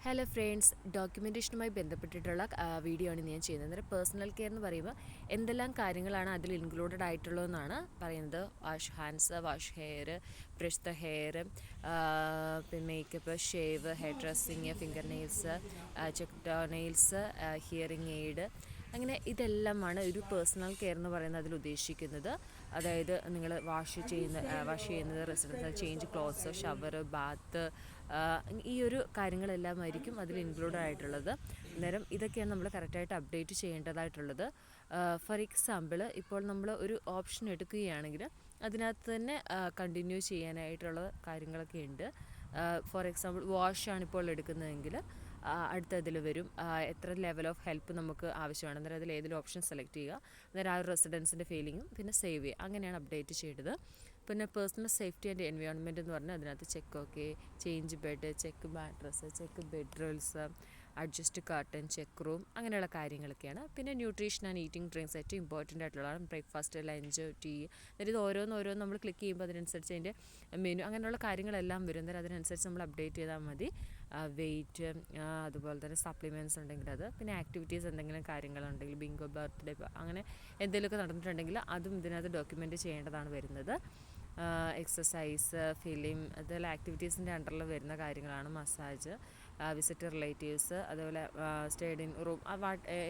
Hello friends, ഡോക്യുമെൻറ്റേഷനുമായി ബന്ധപ്പെട്ടിട്ടുള്ള video ആണ് ഞാൻ ചെയ്യുന്നത്. അന്നേരം പേഴ്സണൽ കെയർ എന്ന് പറയുമ്പോൾ എന്തെല്ലാം കാര്യങ്ങളാണ് അതിൽ ഇൻക്ലൂഡഡ് ആയിട്ടുള്ളതെന്നാണ് പറയുന്നത്. Wash hands, wash hair, brush the hair, പിന്നെ makeup, shave, hair dressing, finger nails, check nails, hearing aid, അങ്ങനെ ഇതെല്ലാമാണ് ഒരു പേഴ്സണൽ കെയർ എന്ന് പറയുന്നത് അതിൽ ഉദ്ദേശിക്കുന്നത്. അതായത് നിങ്ങൾ വാഷ് ചെയ്യുന്നത്, residence change clothes, shower, bath, ഈ ഒരു കാര്യങ്ങളെല്ലാമായിരിക്കും അതിൽ ഇൻക്ലൂഡഡ് ആയിട്ടുള്ളത്. അന്നേരം ഇതൊക്കെയാണ് നമ്മൾ കറക്റ്റായിട്ട് അപ്ഡേറ്റ് ചെയ്യേണ്ടതായിട്ടുള്ളത്. ഫോർ എക്സാമ്പിൾ, ഇപ്പോൾ നമ്മൾ ഒരു ഓപ്ഷൻ എടുക്കുകയാണെങ്കിൽ അതിനകത്ത് തന്നെ കണ്ടിന്യൂ ചെയ്യാനായിട്ടുള്ള കാര്യങ്ങളൊക്കെ ഉണ്ട്. ഫോർ എക്സാമ്പിൾ, വാഷാണ് ഇപ്പോൾ എടുക്കുന്നതെങ്കിൽ അടുത്തതിൽ വരും എത്ര ലെവൽ ഓഫ് ഹെൽപ്പ് നമുക്ക് ആവശ്യമാണ്. അന്നേരം അതിൽ ഏതെങ്കിലും ഓപ്ഷൻ സെലക്ട് ചെയ്യുക. അന്നേരം ആ ഒരു റെസിഡൻസിൻ്റെ ഫീലിങ്ങും പിന്നെ സേവ് ചെയ്യുക. അങ്ങനെയാണ് അപ്ഡേറ്റ് ചെയ്തത്. പിന്നെ പേഴ്സണൽ സേഫ്റ്റി ആൻഡ് എൻവയോൺമെൻറ്റ് എന്ന് പറഞ്ഞാൽ അതിനകത്ത് check okay, change bed, check mattress, check bed rolls, adjust curtain, check room, അങ്ങനെയുള്ള കാര്യങ്ങളൊക്കെയാണ്. പിന്നെ ന്യൂട്രീഷൻ ആൻഡ് ഈറ്റിംഗ് ഡ്രിങ്ക്സ് ഏറ്റവും ഇമ്പോർട്ടൻ്റ് ആയിട്ടുള്ളതാണ്. ബ്രേക്ക്ഫാസ്റ്റ്, ലഞ്ച്, ടീ, അതായത് ഇത് ഓരോന്ന് നമ്മൾ ക്ലിക്ക് ചെയ്യുമ്പോൾ അതിനനുസരിച്ച് അതിൻ്റെ മെനു അങ്ങനെയുള്ള കാര്യങ്ങളെല്ലാം വരും. അന്നേരം അതിനനുസരിച്ച് നമ്മൾ അപ്ഡേറ്റ് ചെയ്താൽ മതി. വെയിറ്റ്, അതുപോലെ തന്നെ സപ്ലിമെൻറ്റ്സ് ഉണ്ടെങ്കിൽ അത്, പിന്നെ ആക്ടിവിറ്റീസ് എന്തെങ്കിലും കാര്യങ്ങളുണ്ടെങ്കിൽ ബിങ്കോ, ബർത്ത്ഡേ, അങ്ങനെ എന്തെങ്കിലുമൊക്കെ നടന്നിട്ടുണ്ടെങ്കിൽ അതും ഇതിനകത്ത് ഡോക്യുമെൻറ്റ് ചെയ്യേണ്ടതാണ് വരുന്നത്. എക്സസൈസ്, ഫിലിം, അതുപോലെ ആക്ടിവിറ്റീസിൻ്റെ അണ്ടറിൽ വരുന്ന കാര്യങ്ങളാണ്. മസാജ്, വിസിറ്റ് റിലേറ്റീവ്സ്, അതുപോലെ സ്റ്റേഡ് ഇൻ റൂം,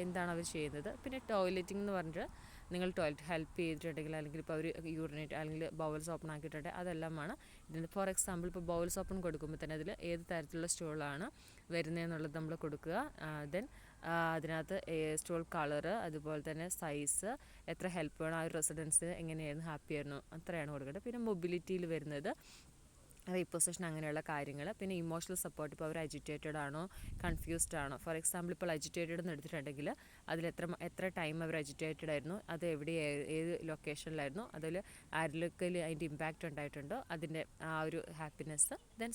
എന്താണ് അവർ ചെയ്യുന്നത്. പിന്നെ ടോയ്ലറ്റിംഗ് എന്ന് പറഞ്ഞിട്ട് നിങ്ങൾ ടോയ്ലറ്റ് ഹെൽപ്പ് ചെയ്തിട്ടുണ്ടെങ്കിൽ, അല്ലെങ്കിൽ ഇപ്പോൾ അവർ യൂറിനേറ്റ് അല്ലെങ്കിൽ ബൗൾസ് ഓപ്പൺ ആക്കിയിട്ടുണ്ടെങ്കിൽ അതെല്ലാമാണ് ഇതിന്. ഫോർ എക്സാമ്പിൾ, ഇപ്പോൾ ബൗൾസ് ഓപ്പൺ കൊടുക്കുമ്പോൾ തന്നെ അതിൽ ഏത് തരത്തിലുള്ള സ്റ്റൂളാണ് വരുന്നതെന്നുള്ളത് നമ്മൾ കൊടുക്കുക. ദെൻ അതിനകത്ത് സ്റ്റൂൾ കളറ്, അതുപോലെ തന്നെ സൈസ്, എത്ര ഹെൽപ്പ് വേണം, ആ ഒരു റെസിഡൻസ് എങ്ങനെയായിരുന്നു, ഹാപ്പി ആയിരുന്നു, അത്രയാണ് കൊടുക്കേണ്ടത്. പിന്നെ മൊബിലിറ്റിയിൽ വരുന്നത് റീപൊസിഷൻ, അങ്ങനെയുള്ള കാര്യങ്ങൾ. പിന്നെ ഇമോഷണൽ സപ്പോർട്ട്, ഇപ്പോൾ അവർ അജിറ്റേറ്റഡ് ആണോ, കൺഫ്യൂസ്ഡ് ആണോ. ഫോർ എക്സാമ്പിൾ, ഇപ്പോൾ അജിറ്റേറ്റഡ് എന്ന് എടുത്തിട്ടുണ്ടെങ്കിൽ അതിൽ എത്ര ടൈം അവർ അജിറ്റേറ്റഡ് ആയിരുന്നു, അത് ഏത് ലൊക്കേഷനിലായിരുന്നു, അതിൽ ആരിലൊക്കെ അതിൻ്റെ ഇമ്പാക്റ്റ് ഉണ്ടായിട്ടുണ്ടോ, അതിൻ്റെ ആ ഒരു ഹാപ്പിനെസ്. ദെൻ